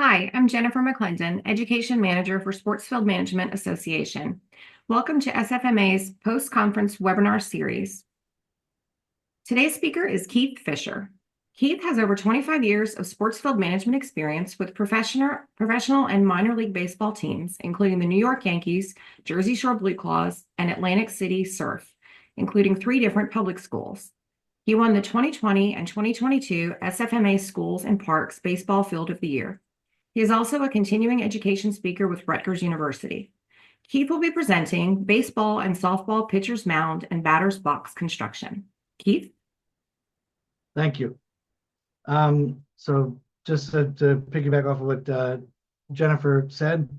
Hi, I'm Jennifer McClendon, Education Manager for Sportsfield Management Association. Welcome to SFMA's post-conference webinar series. Today's speaker is Keith Fisher. Keith has over 25 years of sportsfield management experience with professional and minor league baseball teams, including the New York Yankees, Jersey Shore Blue Claws, and Atlantic City Surf, including 3 different public schools. He won the 2020 and 2022 SFMA Schools and Parks Baseball Field of the Year. He is also a continuing education speaker with Rutgers University. Keith will be presenting baseball and softball pitcher's mound and batter's box construction. Keith? Thank you. So just to piggyback off of what Jennifer said,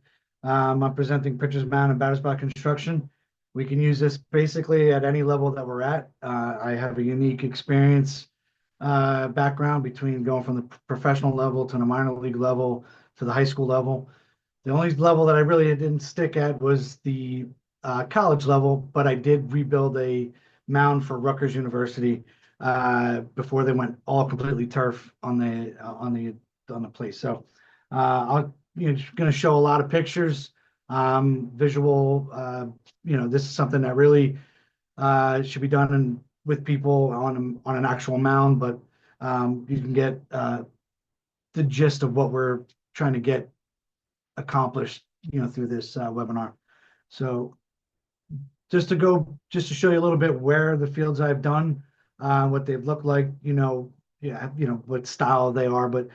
I'm presenting pitcher's mound and batter's box construction. We can use this basically at any level that we're at. I have a unique experience background between going from the professional level to the minor league level to the high school level. The only level that I really didn't stick at was the college level, but I did rebuild a mound for Rutgers University before they went all completely turf on the place. So I'm just going to show a lot of pictures, visual. This is something that really should be done with people on an actual mound, but you can get the gist of what we're trying to get accomplished, through this webinar. So just to show you a little bit where the fields I've done, what they've looked like, what style they are. But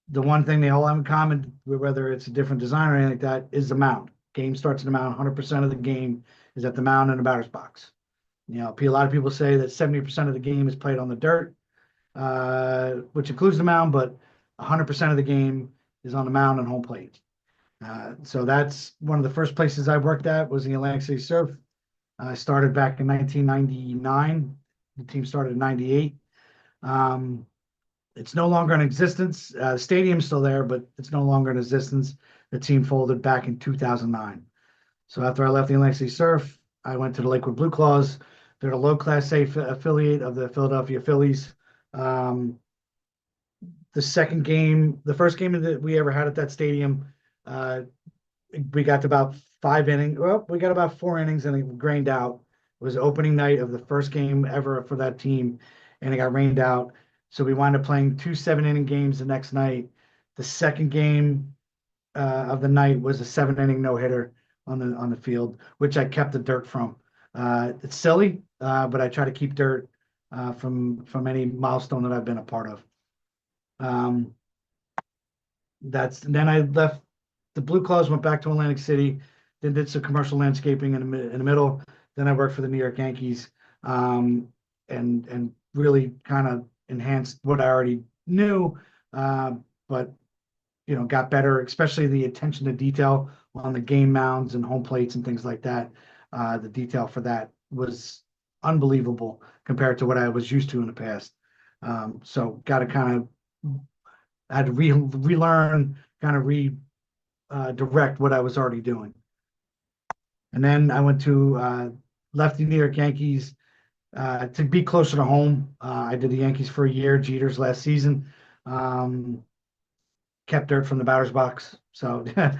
the one thing they all have in common, whether it's a different design or anything like that, is the mound. Game starts at the mound. 100% of the game is at the mound and the batter's box. A lot of people say that 70% of the game is played on the dirt, which includes the mound, but 100% of the game is on the mound and home plate. So that's one of the first places I worked at was the Atlantic City Surf. I started back in 1999. The team started in 98. It's no longer in existence. The stadium's still there, but it's no longer in existence. The team folded back in 2009. So after I left the Atlantic City Surf, I went to the Lakewood Blue Claws. They're the low class A affiliate of the Philadelphia Phillies. The first game that we ever had at that stadium, we got to about 5 innings. Well, we got about 4 innings and it rained out. It was opening night of the first game ever for that team, and it got rained out. So we wound up playing 2 7-inning games the next night. The second game of the night was a 7-inning no-hitter on the field, which I kept the dirt from. It's silly, but I try to keep dirt from any milestone that I've been a part of. Then I left the Blue Claws, went back to Atlantic City, then did some commercial landscaping in the middle. Then I worked for the New York Yankees, and really kind of enhanced what I already knew, but got better, especially the attention to detail on the game mounds and home plates and things like that. The detail for that was unbelievable compared to what I was used to in the past. So got to had to relearn, kind of direct what I was already doing. And then I left the New York Yankees to be closer to home. I did the Yankees for a year, Jeter's last season. Kept dirt from the batter's box. So, but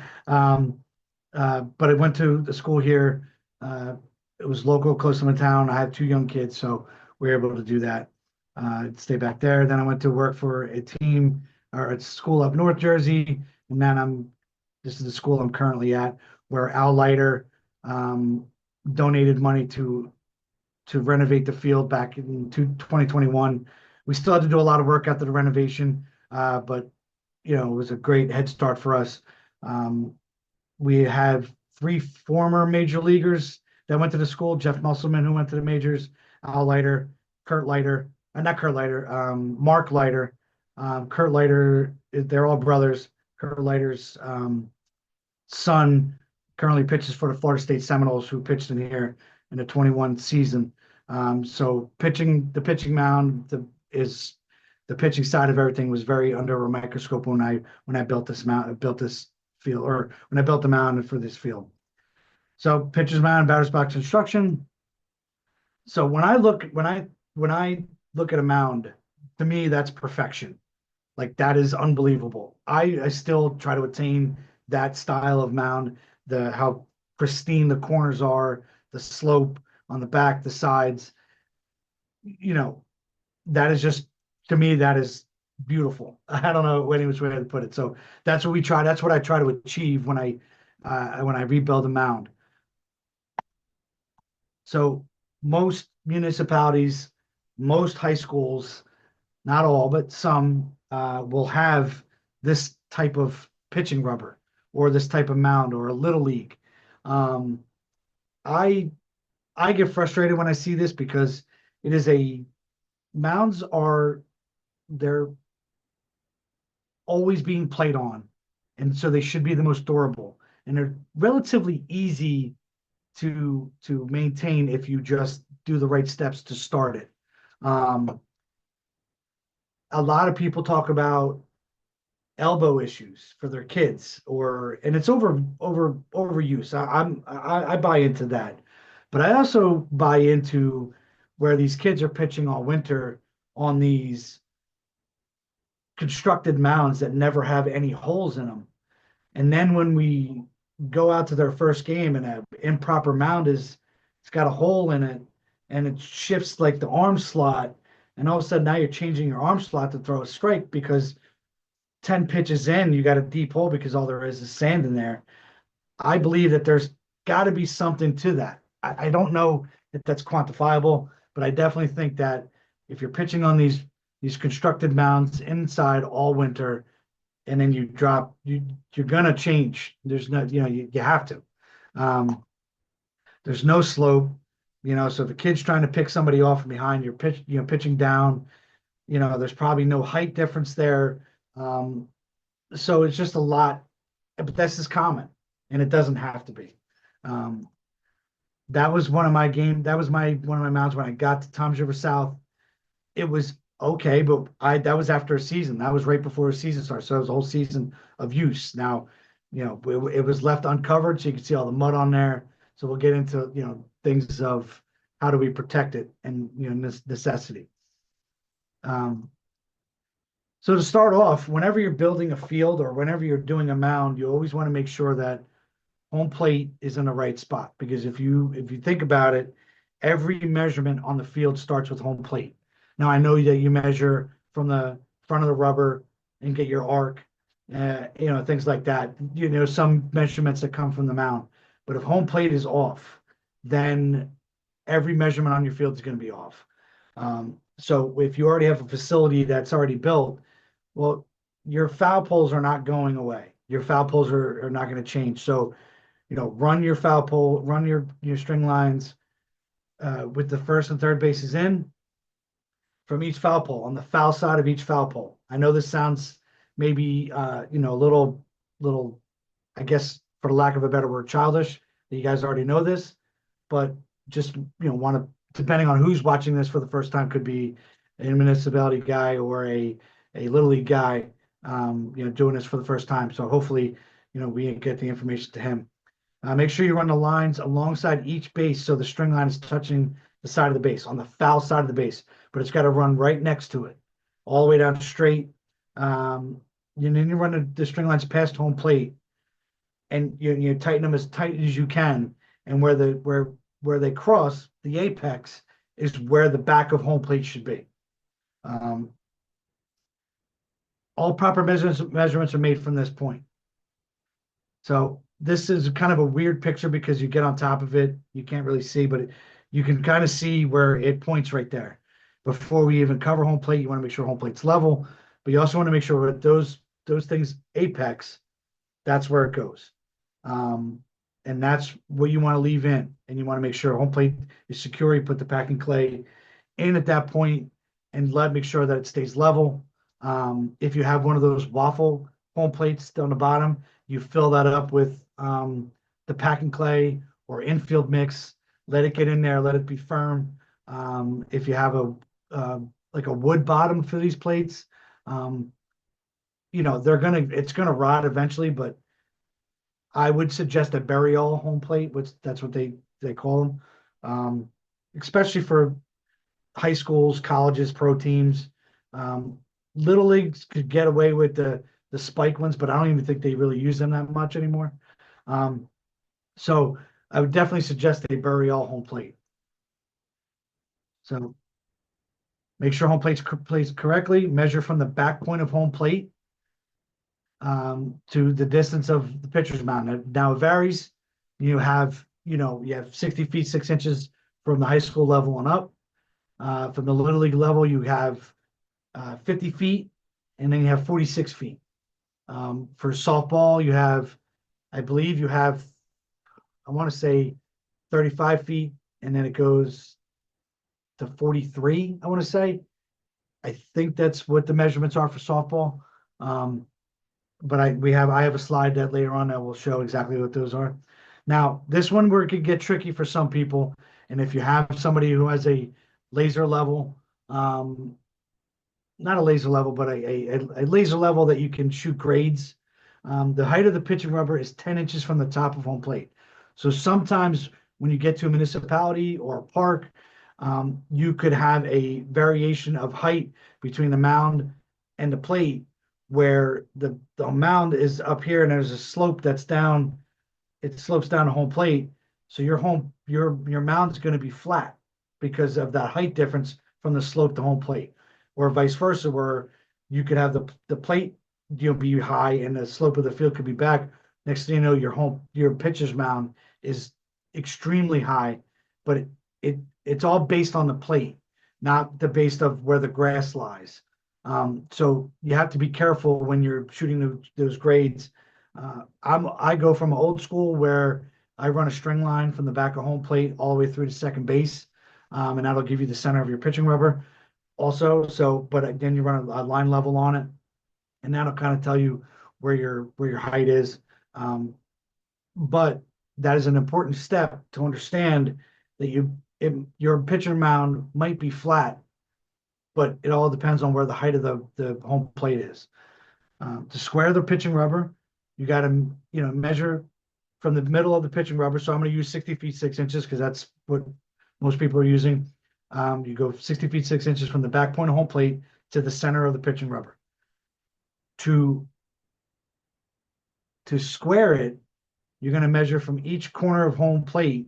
I went to the school here. It was local, close to my town. I have 2 young kids, so we were able to do that. Stay back there. Then I went to work for a team or a school up North Jersey, and then this is the school I'm currently at, where Al Leiter donated money to renovate the field back in 2021. We still had to do a lot of work after the renovation, but it was a great head start for us. We have 3 former major leaguers that went to the school: Jeff Musselman, who went to the majors, Al Leiter, Mark Leiter. Kurt Leiter, they're all brothers. Kurt Leiter's son currently pitches for the Florida State Seminoles, who pitched in here in the 21 season. So the pitching mound, the pitching side of everything was very under a microscope when I built this field, or when I built the mound for this field. So pitcher's mound, batter's box construction. So when I look at a mound, to me that's perfection. Like that is unbelievable. I still try to attain that style of mound, the how pristine the corners are, the slope on the back, the sides. You know, that is just to me that is beautiful. I don't know any which way to put it. So that's what we try. That's what I try to achieve when I rebuild a mound. So most municipalities, most high schools, not all, but some will have this type of pitching rubber or this type of mound or a little league. Um, I I get frustrated when I see this because it is a mounds are they're always being played on, and so they should be the most durable, and they're relatively easy to maintain if you just do the right steps to start it. Um, a lot of people talk about elbow issues for their kids, or and it's overuse. I buy into that, but I also buy into where these kids are pitching all winter on these constructed mounds that never have any holes in them. And then when we go out to their first game and an improper mound it's got a hole in it and it shifts like the arm slot, and all of a sudden now you're changing your arm slot to throw a strike because 10 pitches in, you got a deep hole because all there is sand in there. I believe that there's got to be something to that. I don't know if that's quantifiable, but I definitely think that if you're pitching on these constructed mounds inside all winter, and then you drop, you're gonna change. There's no, you have to. Um, there's no slope, so if the kid's trying to pick somebody off from behind, you're pitching down, there's probably no height difference there. So it's just a lot, but this is common and it doesn't have to be. Um, that was that was one of my mounts when I got to Tom's River South. It was okay, but that was after a season. That was right before a season started. So it was a whole season of use. Now, it was left uncovered, so you can see all the mud on there. So we'll get into things of how do we protect it and necessity. Um, so to start off, whenever you're building a field or whenever you're doing a mound, you always want to make sure that home plate is in the right spot, because if you think about it, every measurement on the field starts with home plate. Now I know that you measure from the front of the rubber and get your arc, things like that. Some measurements that come from the mound, but if home plate is off, then every measurement on your field is going to be off. So if you already have a facility that's already built, well, your foul poles are not going away. Your foul poles are not going to change. So run your foul pole, run your string lines with the first and third bases in from each foul pole on the foul side of each foul pole. I know this sounds maybe a little, I guess for lack of a better word, childish. That you guys already know this, but just want to, depending on who's watching this for the first time, could be a municipality guy or a little league guy, doing this for the first time. So hopefully, we get the information to him. Make sure you run the lines alongside each base so the string line is touching the side of the base, on the foul side of the base, but it's got to run right next to it, all the way down straight. And then you run the string lines past home plate, and you tighten them as tight as you can. And where they cross, the apex is where the back of home plate should be. Um, all proper measurements are made from this point. So this is kind of a weird picture because you get on top of it, you can't really see, but you can kind of see where it points right there. Before we even cover home plate, you want to make sure home plate's level, but you also want to make sure that those things apex, that's where it goes. And that's what you want to leave in. And you want to make sure home plate is secure. You put the packing clay in at that point and make sure that it stays level. If you have one of those waffle home plates down the bottom, you fill that up with the packing clay or infield mix. Let it get in there. Let it be firm. If you have like a wood bottom for these plates, it's gonna rot eventually. But I would suggest a burial home plate, which that's what they call them, um, especially for high schools, colleges, pro teams. Little leagues could get away with the spike ones, but I don't even think they really use them that much anymore. Um, so I would definitely suggest they bury all home plate. So make sure home plate's placed correctly. Measure from the back point of home plate to the distance of the pitcher's mound. Now it varies. You have 60 feet 6 inches from the high school level and up. From the little league level, you have 50 feet, and then you have 46 feet. For softball, I believe you have, I want to say 35 feet, and then it goes to 43, I want to say. I think that's what the measurements are for softball. But I have a slide that later on that will show exactly what those are. Now, this one where it could get tricky for some people, and if you have somebody who has a laser level, not a laser level, but a laser level that you can shoot grades. The height of the pitching rubber is 10 inches from the top of home plate. So sometimes when you get to a municipality or a park, you could have a variation of height between the mound and the plate where the mound is up here and there's a slope that's down, it slopes down to home plate. So your mound is going to be flat because of that height difference from the slope to home plate, or vice versa, where you could have the plate be high and the slope of the field could be back. Next thing you know, your pitcher's mound is extremely high, but it's all based on the plate, not the based of where the grass lies. So you have to be careful when you're shooting those grades. I go from old school where I run a string line from the back of home plate all the way through to second base, and that'll give you the center of your pitching rubber also. So, but then you run a line level on it, and that'll kind of tell you where your height is. But that is an important step to understand that your pitcher mound might be flat, but it all depends on where the height of the home plate is. To square the pitching rubber, you got to measure from the middle of the pitching rubber. So I'm going to use 60 feet 6 inches because that's what most people are using. You go 60 feet 6 inches from the back point of home plate to the center of the pitching rubber. To square it, you're going to measure from each corner of home plate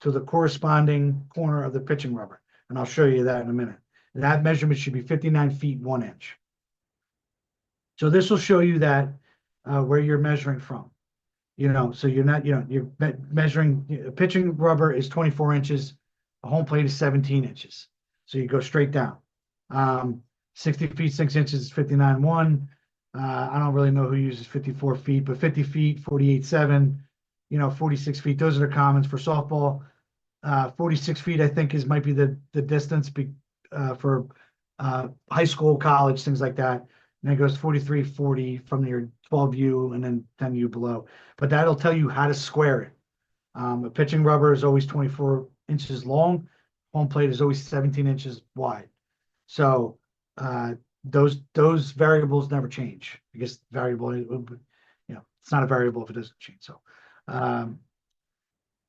to the corresponding corner of the pitching rubber. And I'll show you that in a minute. That measurement should be 59 feet 1 inch. So this will show you that where you're measuring from. So you're measuring, pitching rubber is 24 inches, a home plate is 17 inches. So you go straight down. 60 feet 6 inches is 59.1. I don't really know who uses 54 feet, but 50 feet, 48.7, 46 feet. Those are the commons for softball. 46 feet, I think, might be the distance for high school, college, things like that. And it goes 43, 40 from your 12U and then 10U below. But that'll tell you how to square it. A pitching rubber is always 24 inches long. Home plate is always 17 inches wide. So those variables never change. I guess variable, it's not a variable if it doesn't change. So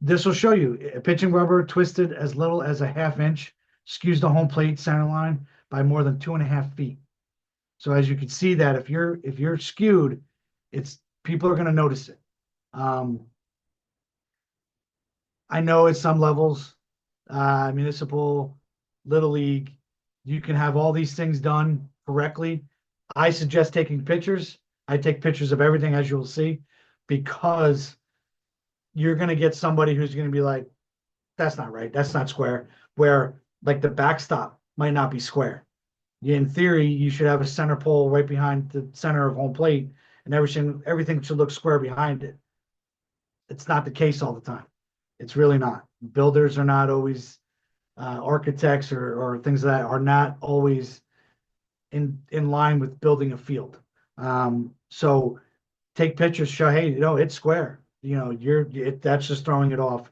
this will show you a pitching rubber twisted as little as a half inch skews the home plate center line by more than 2.5 feet. So as you can see that if you're skewed, people are going to notice it. I know at some levels, municipal, little league, you can have all these things done correctly. I suggest taking pictures. I take pictures of everything, as you'll see, because you're going to get somebody who's going to be like, that's not right. That's not square. Where like the backstop might not be square. In theory, you should have a center pole right behind the center of home plate, and everything should look square behind it. It's not the case all the time. It's really not. Builders are not always, architects or things that are not always in line with building a field. So take pictures, show, hey, it's square. That's just throwing it off.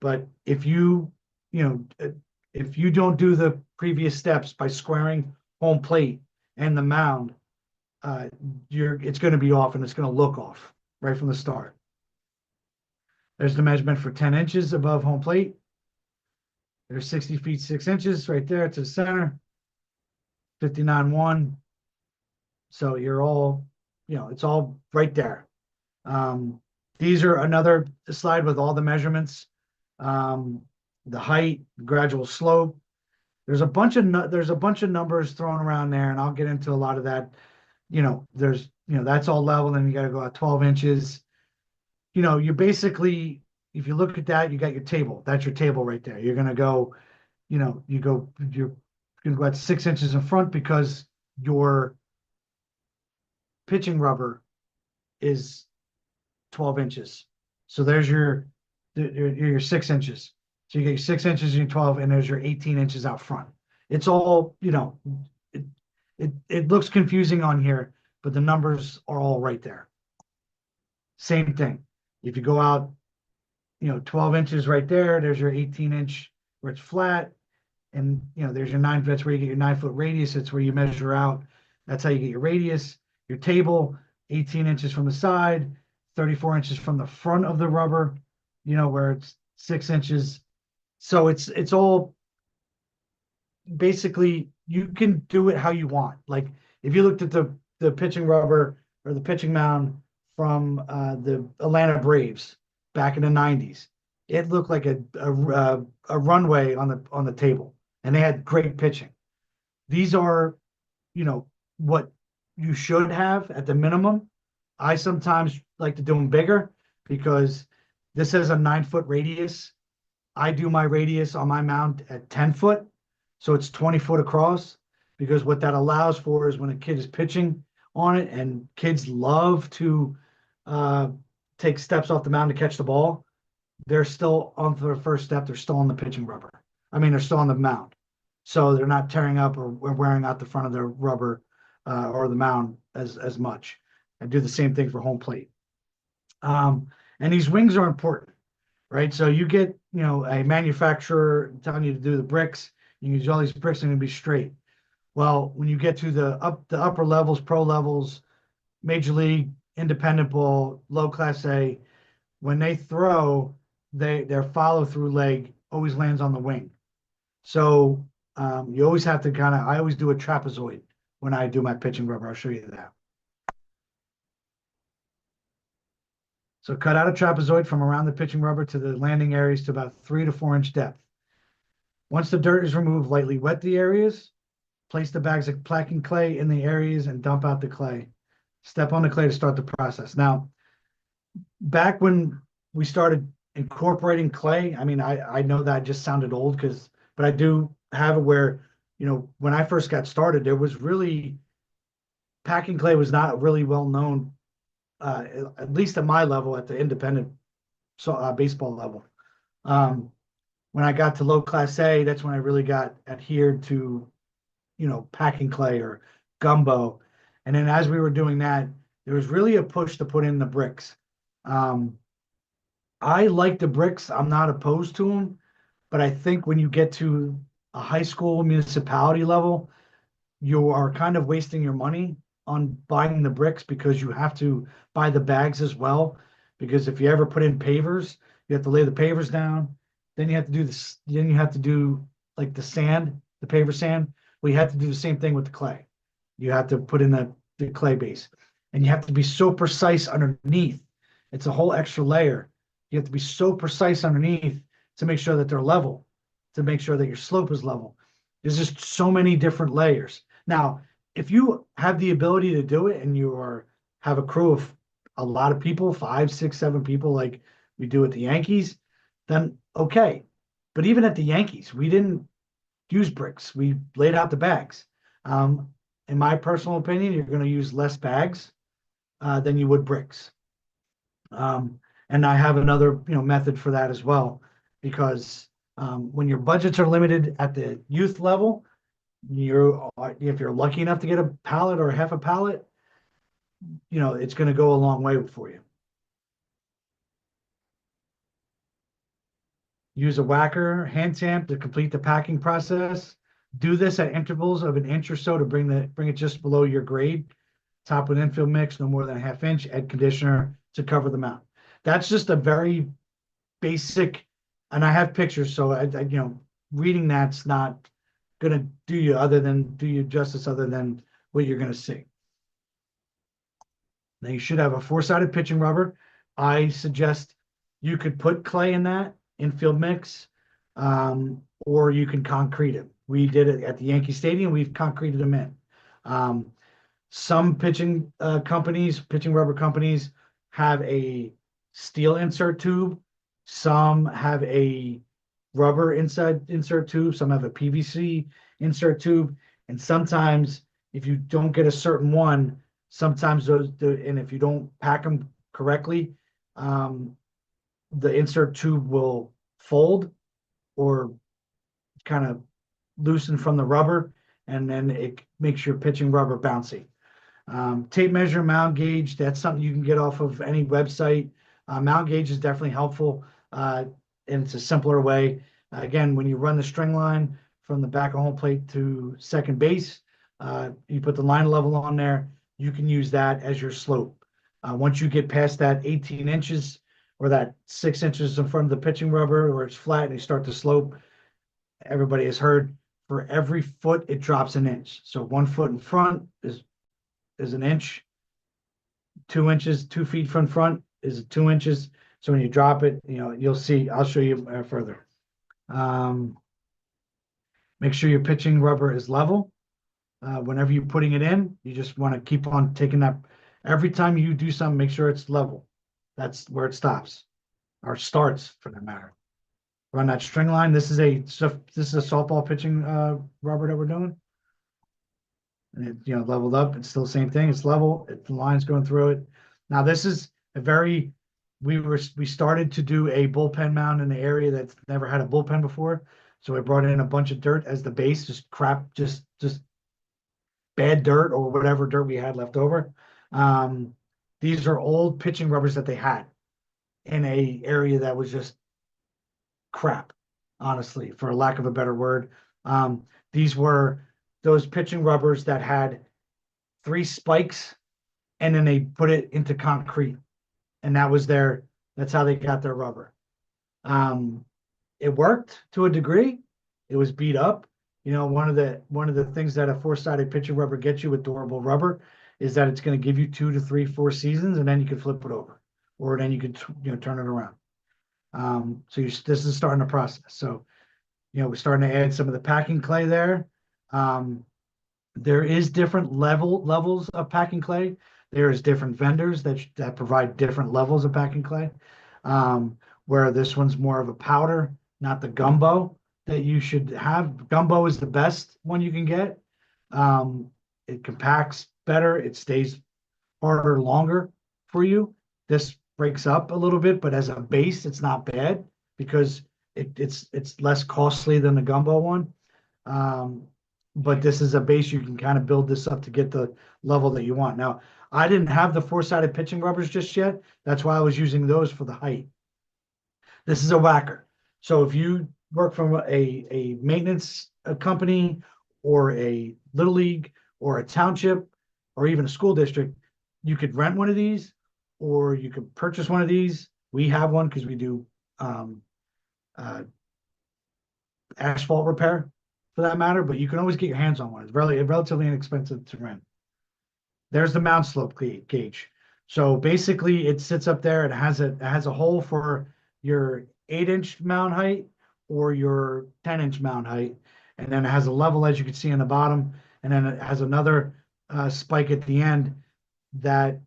But if you don't do the previous steps by squaring home plate and the mound, it's going to be off and it's going to look off right from the start. There's the measurement for 10 inches above home plate. There's 60 feet 6 inches right there to the center. 59.1. So you're all, it's all right there. Um, these are another slide with all the measurements, um, the height, gradual slope. There's a bunch of numbers thrown around there, and I'll get into a lot of that. That's all level, and you got to go out 12 inches. You basically, if you look at that, you got your table. That's your table right there. You're gonna go, you're gonna go at 6 inches in front because your pitching rubber is 12 inches. So there's your 6 inches. So you get your 6 inches and your 12, and there's your 18 inches out front. It's all, it, it looks confusing on here, but the numbers are all right there. Same thing. If you go out, 12 inches right there, there's your 18-inch where it's flat. And, there's your that's where you get your 9-foot radius. It's where you measure out. That's how you get your radius. Your table, 18 inches from the side, 34 inches from the front of the rubber, where it's 6 inches. So it's all basically, you can do it how you want. Like if you looked at the pitching rubber or the pitching mound from the Atlanta Braves back in the 90s, it looked like a runway on the table, and they had great pitching. These are, what you should have at the minimum. I sometimes like to do them bigger because this has a 9-foot radius. I do my radius on my mound at 10 foot. So it's 20 foot across, because what that allows for is when a kid is pitching on it, and kids love to uh, take steps off the mound to catch the ball, they're still on their first step. They're still on the pitching rubber. I mean, they're still on the mound. So they're not tearing up or wearing out the front of their rubber or the mound as much. I do the same thing for home plate. And these wings are important, right? So you get, a manufacturer telling you to do the bricks. You use all these bricks and going to be straight. Well, when you get to the upper levels, pro levels, major league, independent ball, low class A, when they throw, their follow through leg always lands on the wing. So you always have to I always do a trapezoid when I do my pitching rubber. I'll show you that. So cut out a trapezoid from around the pitching rubber to the landing areas to about 3 to 4 inch depth. Once the dirt is removed, lightly wet the areas. Place the bags of packing clay in the areas and dump out the clay. Step on the clay to start the process. Now, back when we started incorporating clay, I mean, I know that just sounded old but I do have it where, when I first got started, there was really, packing clay was not really well known, at least at my level, at the independent baseball level. When I got to low class A, that's when I really got adhered to, packing clay or gumbo. And then as we were doing that, there was really a push to put in the bricks. I like the bricks. I'm not opposed to them, but I think when you get to a high school municipality level, you are kind of wasting your money on buying the bricks, because you have to buy the bags as well. Because if you ever put in pavers, you have to lay the pavers down. Then you have to do this. Then you have to do like the sand, the paver sand. Well, you have to do the same thing with the clay. You have to put in the clay base, and you have to be so precise underneath. It's a whole extra layer. You have to be so precise underneath to make sure that they're level, to make sure that your slope is level. There's just so many different layers. Now, if you have the ability to do it and have a crew of a lot of people, 5, 6, 7 people, like we do at the Yankees, then okay. But even at the Yankees, we didn't use bricks. We laid out the bags. In my personal opinion, you're going to use less bags than you would bricks. And I have another method for that as well, because when your budgets are limited at the youth level, if you're lucky enough to get a pallet or half a pallet, it's going to go a long way for you. Use a whacker hand tamp to complete the packing process. Do this at intervals of an inch or so to bring it just below your grade. Top with infill mix, no more than a ½ inch. Add conditioner to cover the mount. That's just a very basic, and I have pictures, so reading that's not going to do you justice other than what you're going to see. Now you should have a four-sided pitching rubber. I suggest you could put clay in that infield mix, or you can concrete it. We did it at the Yankee Stadium. We've concreted them in. Um, some pitching rubber companies have a steel insert tube. Some have a rubber inside insert tube. Some have a PVC insert tube. And sometimes, if you don't get a certain one, sometimes and if you don't pack them correctly, um, the insert tube will fold or kind of loosen from the rubber, and then it makes your pitching rubber bouncy. Tape measure, mound gauge, that's something you can get off of any website. Mound gauge is definitely helpful, and it's a simpler way. Again, when you run the string line from the back of home plate to second base, you put the line level on there, you can use that as your slope. Once you get past that 18 inches or that 6 inches in front of the pitching rubber where it's flat and you start to slope, everybody has heard for every foot it drops an inch. So 1 foot in front is an inch, 2 inches, 2 feet from front is 2 inches. So when you drop it, you'll see, I'll show you further. Make sure your pitching rubber is level. Whenever you're putting it in, you just want to keep on taking that. Every time you do something, make sure it's level. That's where it stops or starts for that matter. Run that string line. This is a softball pitching rubber that we're doing. And it leveled up. It's still the same thing. It's level. The line's going through it. Now this is we started to do a bullpen mound in the area that's never had a bullpen before. So I brought in a bunch of dirt as the base, just crap, just bad dirt or whatever dirt we had left over. These are old pitching rubbers that they had in a area that was just crap, honestly, for lack of a better word. These were those pitching rubbers that had 3 spikes and then they put it into concrete. And that's how they got their rubber. It worked to a degree. It was beat up. One of the things that a four-sided pitching rubber gets you with durable rubber is that it's going to give you 2 to 3, 4 seasons, and then you can flip it over, or then you can turn it around. This is starting the process. So, we're starting to add some of the packing clay there. There is different levels of packing clay. There is different vendors that provide different levels of packing clay. Where this one's more of a powder, not the gumbo that you should have. Gumbo is the best one you can get. It compacts better. It stays harder longer for you. This breaks up a little bit, but as a base, it's not bad because it's less costly than the gumbo one. But this is a base you can kind of build this up to get the level that you want. Now, I didn't have the four-sided pitching rubbers just yet. That's why I was using those for the height. This is a whacker. So if you work from a maintenance company or a little league or a township or even a school district, you could rent one of these or you could purchase one of these. We have one because we do asphalt repair for that matter, but you can always get your hands on one. It's relatively inexpensive to rent. There's the mound slope gauge. So basically it sits up there. It has a hole for your 8-inch mound height or your 10-inch mound height. And then it has a level, as you can see on the bottom. And then it has another spike at the end that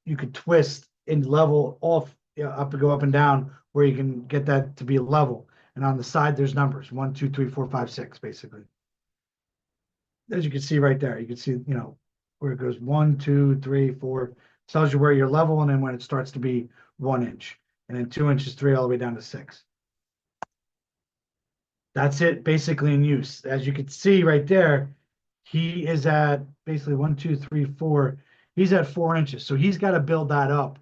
you could twist and level off, up to go up and down, where you can get that to be a level. And on the side, there's numbers 1, 2, 3, 4, 5, 6, basically. As you can see right there, you can see, where it goes 1, 2, 3, 4, tells you where you're level, and then when it starts to be 1 inch, and then 2 inches, 3, all the way down to 6. That's it basically in use. As you can see right there, he is at basically 1, 2, 3, 4. He's at 4 inches. So he's got to build that up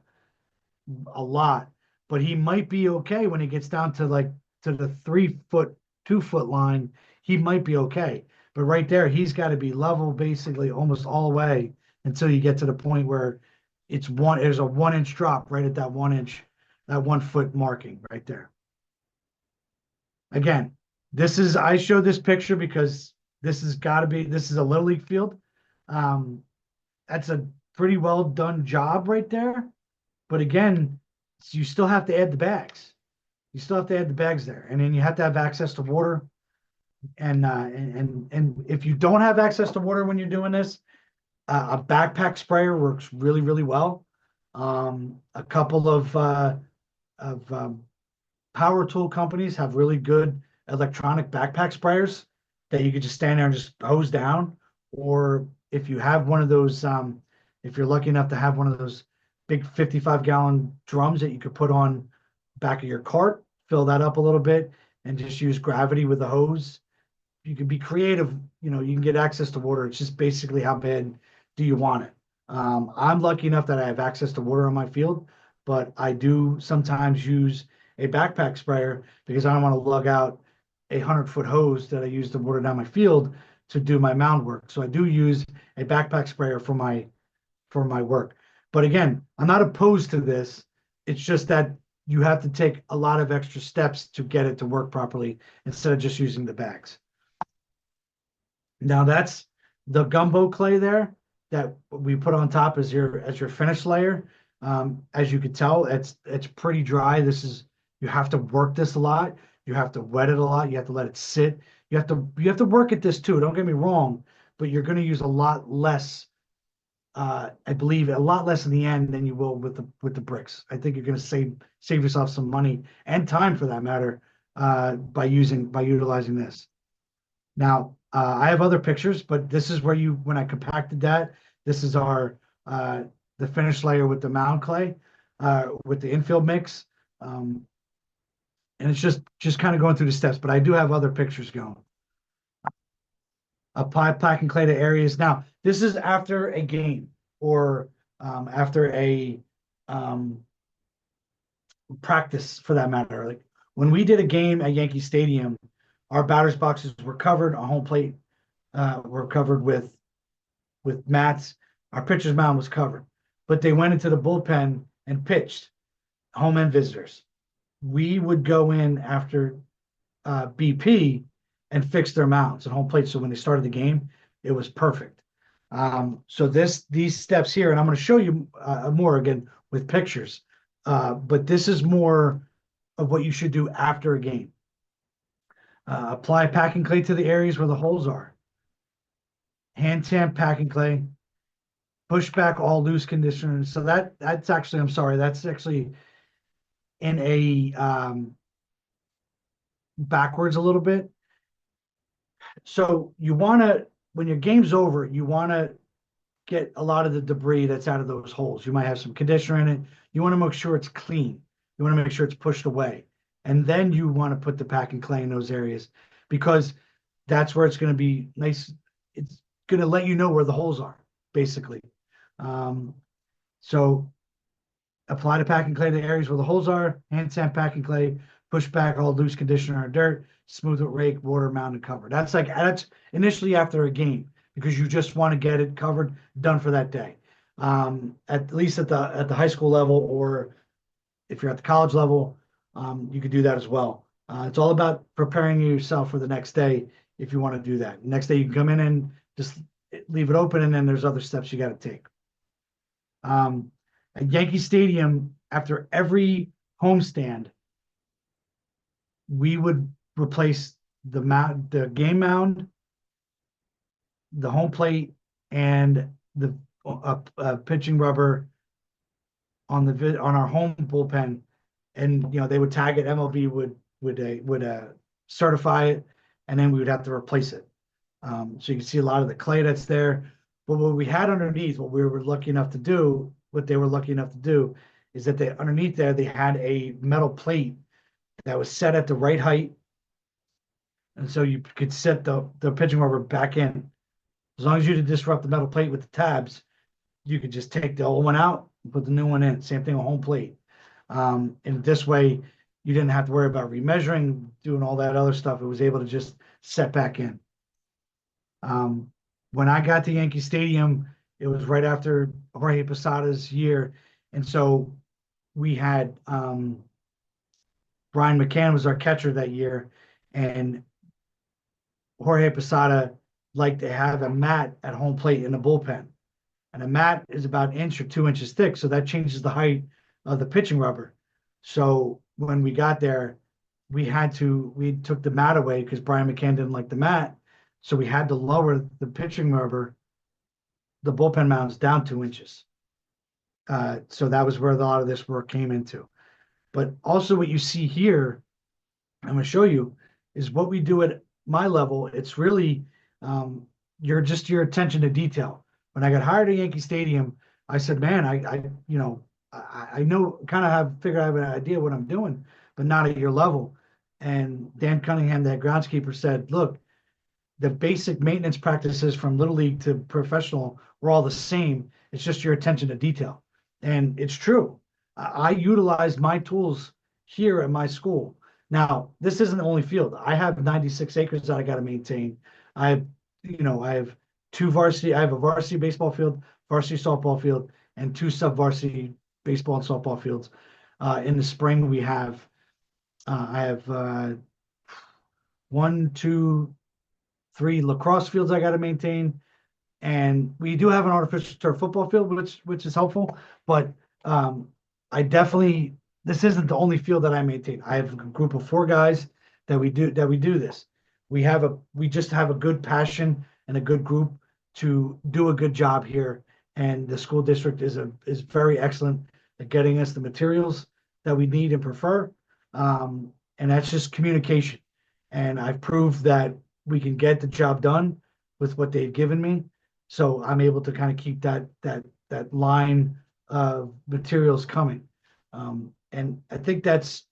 a lot, but he might be okay when he gets down to the 3-foot, 2-foot line. He might be okay. But right there, he's got to be level basically almost all the way until you get to the point where there's a 1-inch drop right at that 1 inch, that 1-foot marking right there. Again, I showed this picture because this is a little league field. That's a pretty well done job right there. But again, you still have to add the bags. You still have to add the bags there, and then you have to have access to water. And if you don't have access to water when you're doing this, a backpack sprayer works really, really well. A couple of power tool companies have really good electronic backpack sprayers that you could just stand there and just hose down. Or if you have one of those, if you're lucky enough to have one of those big 55-gallon drums that you could put on back of your cart, fill that up a little bit and just use gravity with the hose. You can be creative, you can get access to water. It's just basically how bad do you want it. I'm lucky enough that I have access to water on my field, but I do sometimes use a backpack sprayer because I don't want to lug out a 100-foot hose that I use to water down my field to do my mound work. So I do use a backpack sprayer for my work. But again, I'm not opposed to this. It's just that you have to take a lot of extra steps to get it to work properly instead of just using the bags. Now that's the gumbo clay there that we put on top as your finish layer. As you can tell, it's pretty dry. You have to work this a lot. You have to wet it a lot. You have to let it sit. You have to work at this too. Don't get me wrong, but you're going to use a lot less. I believe a lot less in the end than you will with the bricks. I think you're going to save yourself some money and time for that matter by utilizing this. Now, I have other pictures, but this is when I compacted that, this is the finish layer with the mound clay, with the infield mix. And it's just kind of going through the steps, but I do have other pictures going. Apply packing clay to areas. Now, this is after a game or after a practice for that matter. Like when we did a game at Yankee Stadium, our batters boxes were covered on home plate, were covered with mats. Our pitcher's mound was covered, but they went into the bullpen and pitched, home and visitors. We would go in after BP and fix their mounds and home plate. So when they started the game, it was perfect. So these steps here, and I'm going to show you more again with pictures, but this is more of what you should do after a game. Apply packing clay to the areas where the holes are. Hand tamp packing clay. Push back all loose conditioners. So that's actually, I'm sorry, that's actually in a backwards a little bit. So you want to, when your game's over, you want to get a lot of the debris that's out of those holes. You might have some conditioner in it. You want to make sure it's clean. You want to make sure it's pushed away. And then you want to put the packing clay in those areas because that's where it's going to be nice. It's going to let you know where the holes are, basically. So apply the packing clay to the areas where the holes are, hand sand packing clay, push back all loose conditioner or dirt, smooth with rake, water, mound, and cover. That's initially after a game because you just want to get it covered, done for that day. At least at the high school level, or if you're at the college level, you could do that as well. It's all about preparing yourself for the next day if you want to do that. Next day you can come in and just leave it open, and then there's other steps you got to take. At Yankee Stadium, after every homestand, we would replace the game mound, the home plate, and the pitching rubber on our home bullpen, and they would tag it. MLB would certify it, and then we would have to replace it. So you can see a lot of the clay that's there. But what we had underneath, what they were lucky enough to do, is that underneath there they had a metal plate that was set at the right height, and so you could set the pitching rubber back in. As long as you didn't disrupt the metal plate with the tabs, you could just take the old one out and put the new one in. Same thing on home plate. And this way, you didn't have to worry about remeasuring, doing all that other stuff. It was able to just set back in. When I got to Yankee Stadium, it was right after Jorge Posada's year. And so we had Brian McCann was our catcher that year. And Jorge Posada liked to have a mat at home plate in the bullpen. and a mat is about 1 or 2 inches thick, so that changes the height of the pitching rubber. So when we got there, we took the mat away because Brian McCann didn't like the mat, so we had to lower the pitching rubber, the bullpen mounds down 2 inches. So that was where a lot of this work came into. But also what you see here, I'm going to show you, is what we do at my level. It's really your attention to detail. When I got hired at Yankee Stadium, I said, man, I know, kind of have figured I have an idea what I'm doing, but not at your level. And Dan Cunningham, that groundskeeper, said, look, the basic maintenance practices from little league to professional were all the same. It's just your attention to detail. And it's true. I utilized my tools here at my school. Now, this isn't the only field. I have 96 acres that I got to maintain. I have, I have I have a varsity baseball field, varsity softball field, and two sub-varsity baseball and softball fields. In the spring, I have 1, 2, 3 lacrosse fields I got to maintain, and we do have an artificial turf football field, which is helpful. But I definitely this isn't the only field that I maintain. I have a group of 4 guys that we do this. We just have a good passion and a good group to do a good job here, and the school district is very excellent at getting us the materials that we need and prefer, and that's just communication. And I've proved that we can get the job done with what they've given me. So I'm able to kind of keep that line of materials coming. And I think that's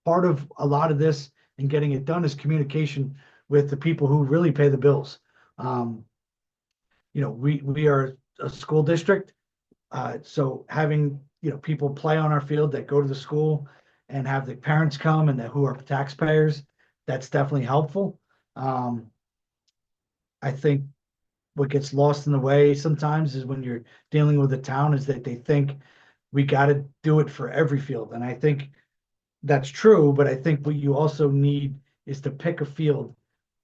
part of a lot of this and getting it done is communication with the people who really pay the bills. We are a school district, so having people play on our field that go to the school and have the parents come and who are taxpayers, that's definitely helpful. I think what gets lost in the way sometimes is when you're dealing with a town is that they think we got to do it for every field. And I think that's true, but I think what you also need is to pick a field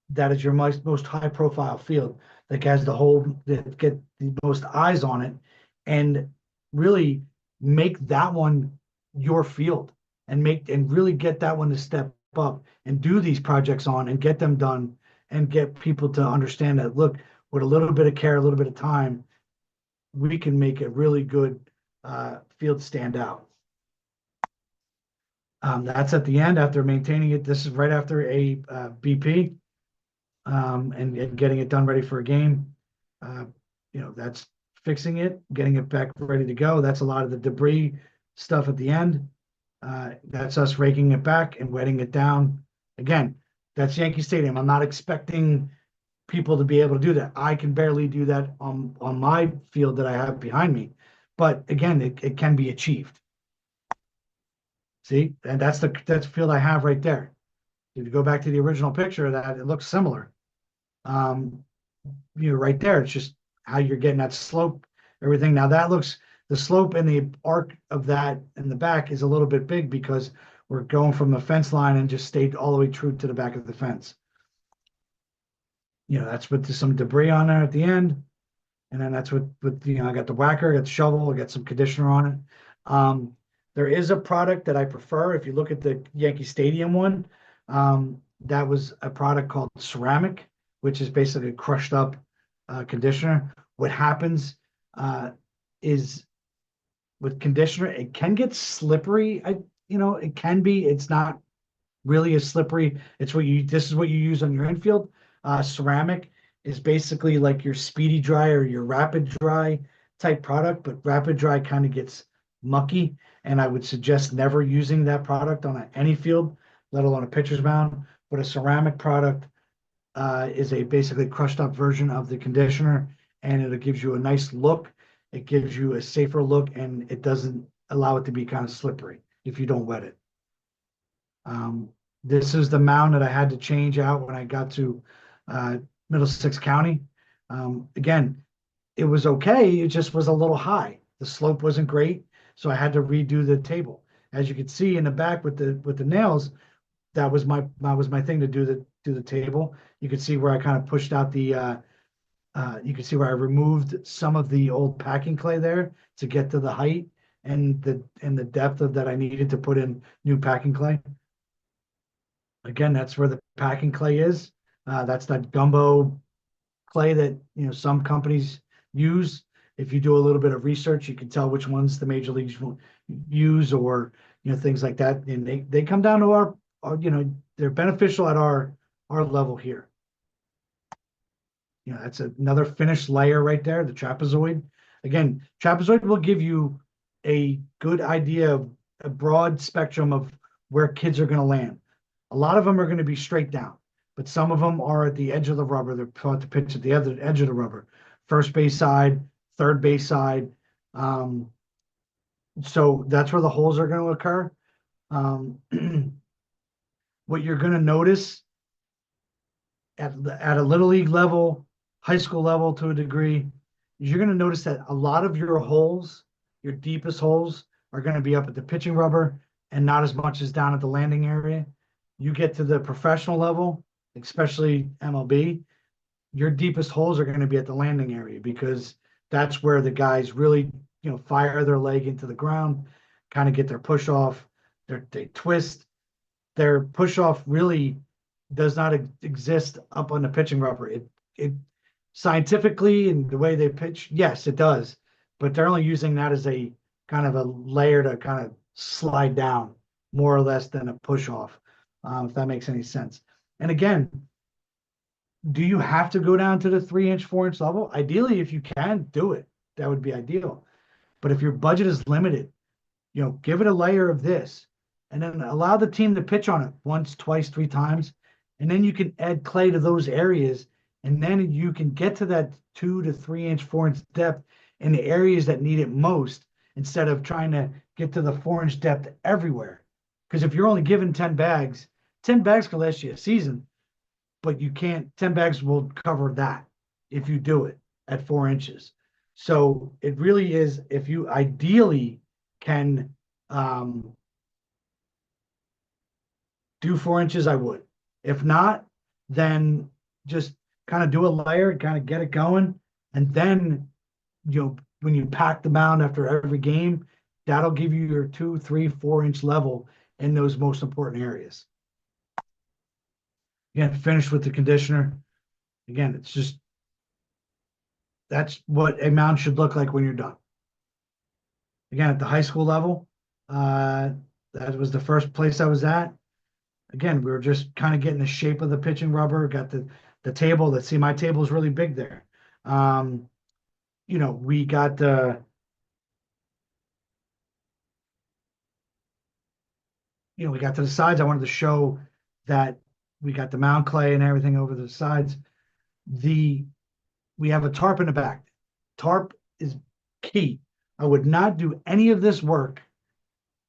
that is your most high profile field that has that get the most eyes on it, and really make that one your field, and really get that one to step up and do these projects on and get them done and get people to understand that, look, with a little bit of care, a little bit of time, we can make a really good field stand out. That's at the end after maintaining it. This is right after a BP, and getting it done ready for a game. That's fixing it, getting it back ready to go. That's a lot of the debris stuff at the end. That's us raking it back and wetting it down. Again, that's Yankee Stadium. I'm not expecting people to be able to do that. I can barely do that on my field that I have behind me. But again, it can be achieved. See, and that's the field I have right there. If you go back to the original picture of that, it looks similar. Right there, it's just how you're getting that slope, everything. Now the slope and the arc of that in the back is a little bit big because we're going from the fence line and just stayed all the way true to the back of the fence. That's with some debris on there at the end. And then that's with I got the whacker, I got the shovel, I got some conditioner on it. There is a product that I prefer. If you look at the Yankee Stadium one, that was a product called ceramic, which is basically a crushed up conditioner. What happens is with conditioner, it can get slippery. It can be. It's not really as slippery. This is what you use on your infield. Ceramic is basically like your speedy dry or your rapid dry type product, but rapid dry kind of gets mucky, and I would suggest never using that product on any field, let alone a pitcher's mound. But a ceramic product is a basically crushed up version of the conditioner, and it gives you a nice look. It gives you a safer look, and it doesn't allow it to be kind of slippery if you don't wet it. This is the mound that I had to change out when I got to Middlesex County. Again, it was okay. It just was a little high. The slope wasn't great, so I had to redo the table. As you can see in the back with the nails, that was my thing to do the table. You could see where I kind of pushed out the You can see where I removed some of the old packing clay there to get to the height and the depth of that I needed to put in new packing clay. Again, that's where the packing clay is. That's that gumbo clay that some companies use. If you do a little bit of research, you can tell which ones the major leagues will use, or things like that. And they come down to our they're beneficial at our level here. That's another finished layer right there, the trapezoid. Again, trapezoid will give you a good idea of a broad spectrum of where kids are going to land. A lot of them are going to be straight down, but some of them are at the edge of the rubber. They're taught to pitch at the other edge of the rubber, first base side, third base side. So that's where the holes are going to occur. What you're going to notice at a little league level, high school level to a degree, you're going to notice that a lot of your holes, your deepest holes, are going to be up at the pitching rubber and not as much as down at the landing area. You get to the professional level, especially MLB, your deepest holes are going to be at the landing area, because that's where the guys really, fire their leg into the ground, kind of get their push off, they twist. Their push off really does not exist up on the pitching rubber. It scientifically, and the way they pitch, yes, it does, but they're only using that as a kind of a layer to kind of slide down more or less than a push off, if that makes any sense. And again, do you have to go down to the 3-inch, 4-inch level? Ideally, if you can do it, that would be ideal. But if your budget is limited, give it a layer of this, and then allow the team to pitch on it once, twice, 3 times, and then you can add clay to those areas, and then you can get to that 2 to 3-inch, 4-inch depth in the areas that need it most, instead of trying to get to the 4-inch depth everywhere. Because if you're only given 10 bags, 10 bags can last you a season, but you can't, 10 bags will cover that if you do it at 4 inches. So it really is, if you ideally can do 4 inches, I would. If not, then just kind of do a layer, kind of get it going. And then, when you pack the mound after every game, that'll give you your 2, 3, 4-inch level in those most important areas. Again, finish with the conditioner. Again, that's what a mound should look like when you're done. Again, at the high school level, that was the first place I was at. Again, we were just kind of getting the shape of the pitching rubber, got the table. Let's see, my table is really big there. We got we got to the sides. I wanted to show that we got the mound clay and everything over the sides. We have a tarp in the back. Tarp is key. I would not do any of this work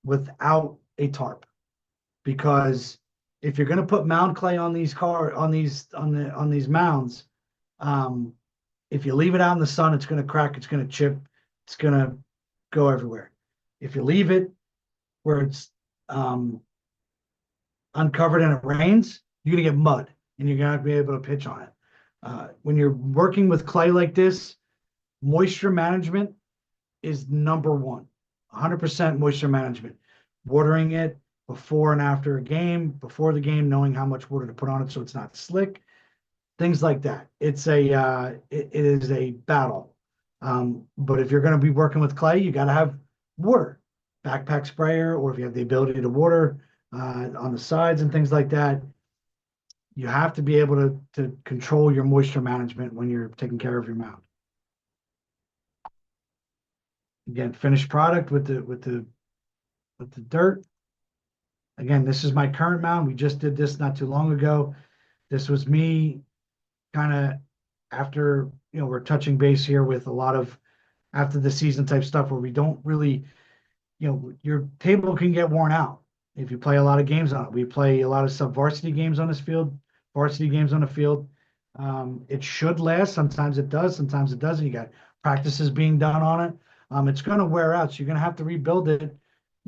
without a tarp, because if you're going to put mound clay on these mounds, if you leave it out in the sun, it's going to crack, it's going to chip, it's going to go everywhere. If you leave it where it's uncovered and it rains, you're going to get mud and you're going to be able to pitch on it. When you're working with clay like this, moisture management is number one. 100% moisture management. Watering it before and after a game, before the game, knowing how much water to put on it so it's not slick, things like that. It is a battle. But if you're going to be working with clay, you got to have water, backpack sprayer, or if you have the ability to water on the sides and things like that, you have to be able to control your moisture management when you're taking care of your mound. Again, finished product with the dirt. Again, this is my current mound. We just did this not too long ago. This was me kind of after, we're touching base here with a lot of after the season type stuff where we don't really, your table can get worn out if you play a lot of games on it. We play a lot of sub-varsity games on this field, varsity games on the field. It should last. Sometimes it does, sometimes it doesn't. You got practices being done on it. It's going to wear out, so you're going to have to rebuild it.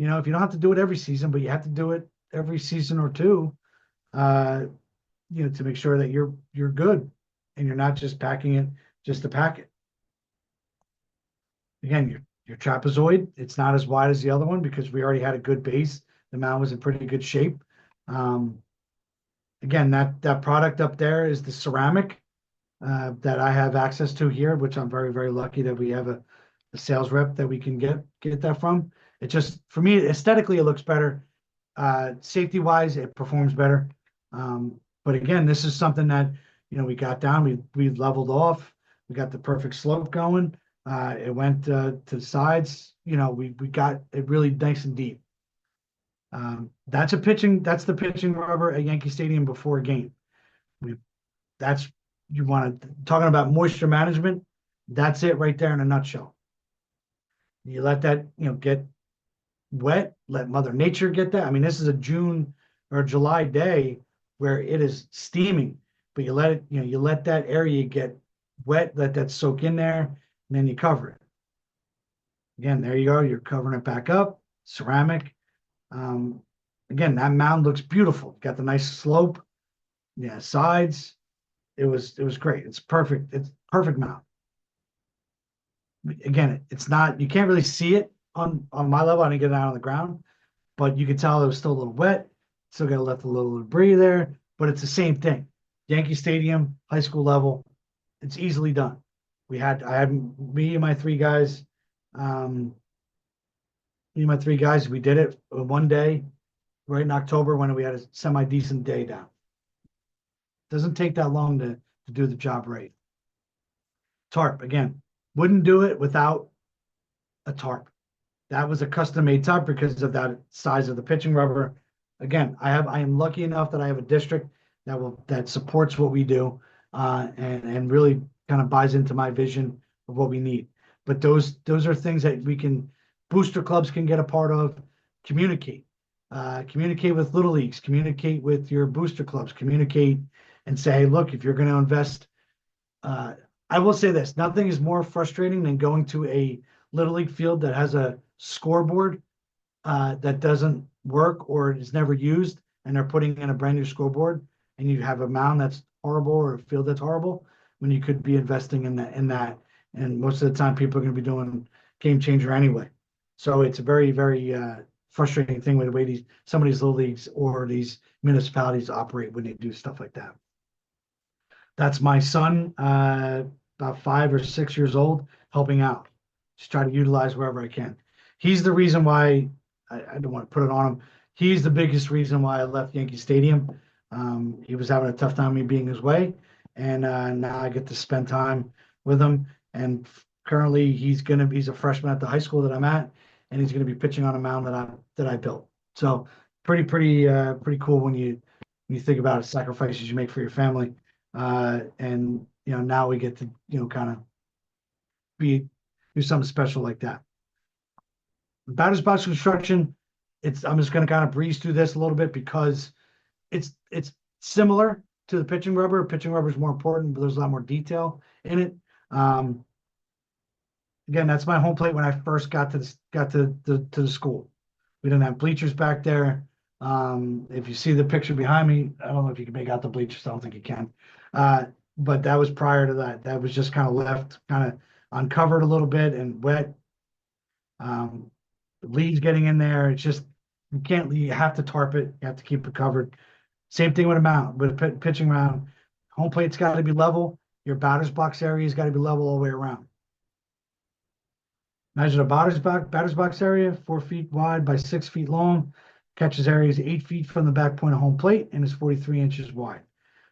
If you don't have to do it every season, but you have to do it every season or two, to make sure that you're good and you're not just packing it just to pack it. Again, your trapezoid, it's not as wide as the other one because we already had a good base. The mound was in pretty good shape. Um, again, that product up there is the ceramic that I have access to here, which I'm very, very lucky that we have a sales rep that we can get that from. It just, for me, aesthetically, it looks better. Safety wise, it performs better. But again, this is something that, we got down, we leveled off, we got the perfect slope going. It went to the sides, we got it really nice and deep. That's the pitching rubber at Yankee Stadium before a game. We that's you want to talking about moisture management. That's it right there in a nutshell. You let that, get wet, let Mother Nature get that. I mean, this is a June or July day where it is steaming, but you let it, you let that area get wet, let that soak in there, and then you cover it. Again, there you go. You're covering it back up, ceramic. Um, again, that mound looks beautiful. Got the nice slope, yeah, sides. It was great. It's perfect. It's perfect mound. Again, it's not, you can't really see it on my level. I didn't get it out on the ground, but you could tell it was still a little wet. Still got to let a little debris there, but it's the same thing. Yankee Stadium, high school level, it's easily done. I had me and my three guys, we did it one day, right in October when we had a semi decent day down. Doesn't take that long to do the job right. Tarp again, wouldn't do it without a tarp. That was a custom made tarp because of that size of the pitching rubber. Again, I am lucky enough that I have a district that supports what we do, and really kind of buys into my vision of what we need. But those are things that booster clubs can get a part of. Communicate with little leagues, communicate with your booster clubs, communicate and say, hey, look, if you're going to invest, I will say this: nothing is more frustrating than going to a little league field that has a scoreboard that doesn't work or is never used, and they're putting in a brand new scoreboard, and you have a mound that's horrible or a field that's horrible when you could be investing in that. And most of the time, people are going to be doing game changer anyway. So it's a very, very frustrating thing with the way some of these little leagues or these municipalities operate when they do stuff like that. That's my son, about 5 or 6 years old, helping out. Just try to utilize wherever I can. He's the reason why I don't want to put it on him. He's the biggest reason why I left Yankee Stadium. He was having a tough time me being his way, and now I get to spend time with him. And currently, he's a freshman at the high school that I'm at, and he's gonna be pitching on a mound that I built. So pretty cool when you think about it, sacrifices you make for your family. And now we get to kind of do something special like that. Batter's box construction, I'm just going to kind of breeze through this a little bit because it's similar to the pitching rubber. Pitching rubber is more important, but there's a lot more detail in it. Again, that's my home plate when I first got to the school. We didn't have bleachers back there. If you see the picture behind me, I don't know if you can make out the bleachers. I don't think you can. But that was prior to that. That was just kind of left, kind of uncovered a little bit and wet. The leaves getting in there. It's just, you have to tarp it. You have to keep it covered. Same thing with a mound, with a pitching mound. Home plate's got to be level. Your batter's box area has got to be level all the way around. Measure the batter's box area, 4 feet wide by 6 feet long. Catches area is 8 feet from the back point of home plate and is 43 inches wide.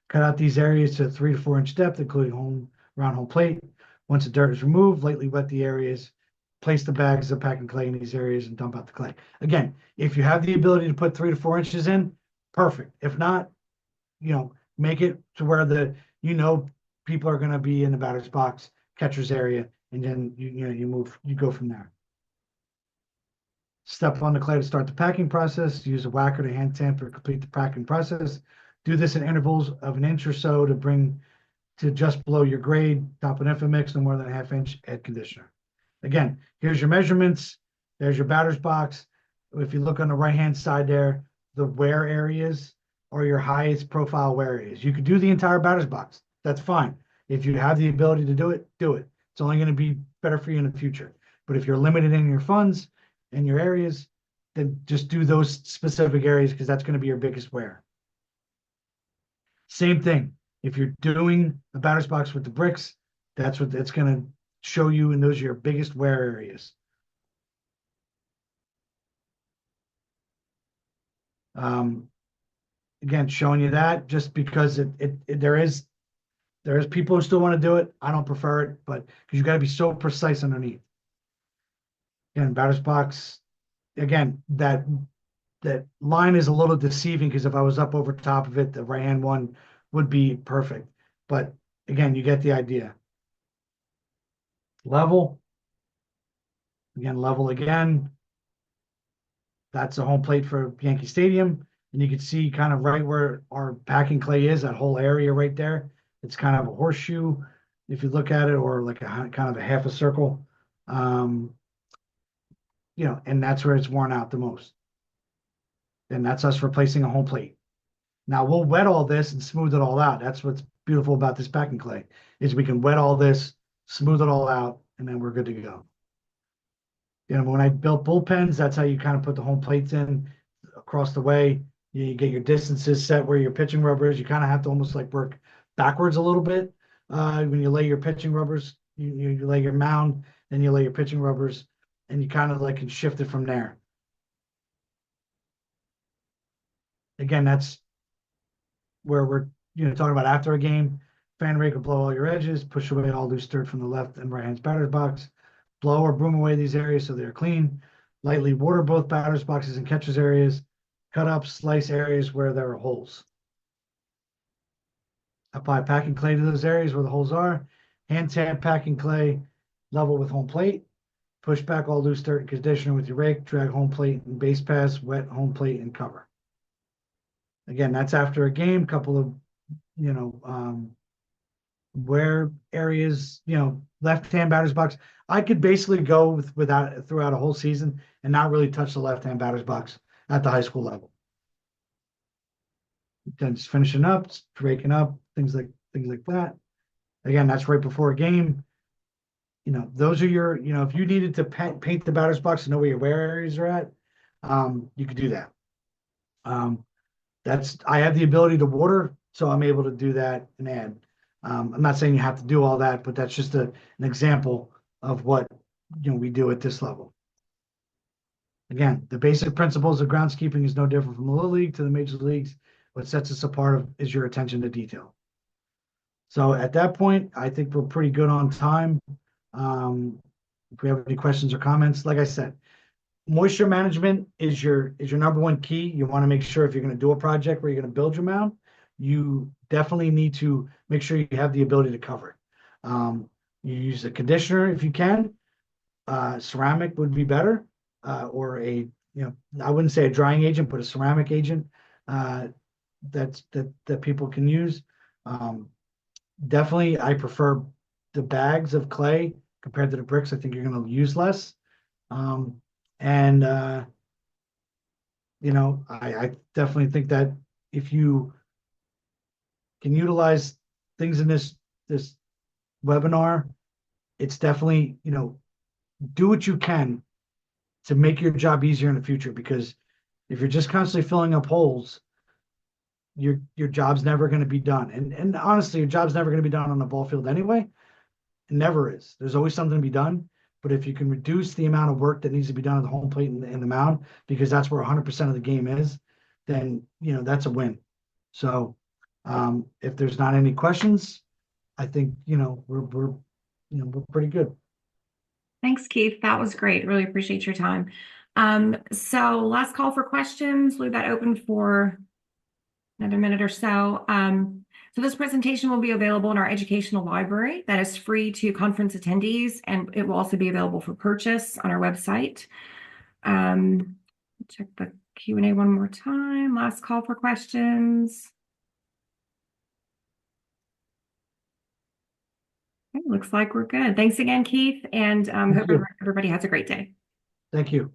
Cut out these areas to 3 to 4 inch depth, including around home plate. Once the dirt is removed, lightly wet the areas. Place the bags of packing clay in these areas and dump out the clay. Again, if you have the ability to put 3 to 4 inches in, perfect. If not, make it to where people are going to be in the batter's box, catcher's area, and then you go from there. Step on the clay to start the packing process. Use a whacker to hand tamper to complete the packing process. Do this in intervals of an inch or so to bring to just below your grade. Top an Infamix, no more than a ½ inch head conditioner. Again, here's your measurements. There's your batter's box. If you look on the right-hand side there, the wear areas are your highest profile wear areas. You could do the entire batter's box. That's fine. If you have the ability to do it, do it. It's only going to be better for you in the future. But if you're limited in your funds and your areas, then just do those specific areas because that's going to be your biggest wear. Same thing. If you're doing a batter's box with the bricks, that's what it's going to show you, and those are your biggest wear areas. Um, Again, showing you that just because there is people who still want to do it. I don't prefer it, but because you got to be so precise underneath. Again, batter's box. Again, that line is a little deceiving because if I was up over top of it, the right hand one would be perfect. But again, you get the idea. Level. Again, level again. That's a home plate for Yankee Stadium. And you can see kind of right where our packing clay is, that whole area right there. It's kind of a horseshoe if you look at it, or like a kind of a half a circle. Um, and that's where it's worn out the most. And that's us replacing a home plate. Now we'll wet all this and smooth it all out. That's what's beautiful about this packing clay is we can wet all this, smooth it all out, and then we're good to go. When I built bullpens, that's how you kind of put the home plates in across the way. You get your distances set where your pitching rubber is. You kind of have to almost like work backwards a little bit when you lay your pitching rubbers. You lay your mound, then you lay your pitching rubbers, and you kind of like can shift it from there. Again, that's where we're talking about after a game. Fan rake will blow all your edges, push away all loose dirt from the left and right hand batter's box, blow or broom away these areas so they're clean. Lightly water both batter's boxes and catcher's areas. Cut up, slice areas where there are holes. Apply packing clay to those areas where the holes are. Hand tap packing clay level with home plate. Push back all loose dirt and conditioner with your rake. Drag home plate and base pass, wet home plate and cover. Again, that's after a game. Couple of where areas, left-hand batter's box. I could basically go without throughout a whole season and not really touch the left-hand batter's box at the high school level. Then just finishing up, breaking up, things like that. Again, that's right before a game. Those are your, if you needed to paint the batter's box to know where your wear areas are at, you could do that. I have the ability to water, so I'm able to do that and add. I'm not saying you have to do all that, but that's just an example of what we do at this level. Again, the basic principles of groundskeeping is no different from the Little League to the major leagues. What sets us apart is your attention to detail. So at that point, I think we're pretty good on time. If we have any questions or comments, like I said, moisture management is your number one key. You want to make sure if you're going to do a project where you're going to build your mound, you definitely need to make sure you have the ability to cover it. You use a conditioner if you can. Ceramic would be better, or I wouldn't say a drying agent, but a ceramic agent that people can use. Definitely, I prefer the bags of clay compared to the bricks. I think you're going to use less. And I definitely think that if you can utilize things in this webinar, it's definitely, do what you can to make your job easier in the future, because if you're just constantly filling up holes, your job's never going to be done. And honestly, your job's never going to be done on the ball field anyway. It never is. There's always something to be done. But if you can reduce the amount of work that needs to be done at the home plate and the mound, because that's where 100% of the game is, then that's a win. So if there's not any questions, I think we're pretty good. Thanks, Keith. That was great. Really appreciate your time. So last call for questions. Leave that open for another minute or so. So this presentation will be available in our educational library that is free to conference attendees, and it will also be available for purchase on our website. Check the Q&A one more time. Last call for questions. Okay, looks like we're good. Thanks again, Keith, and hope everybody has a great day. Thank you.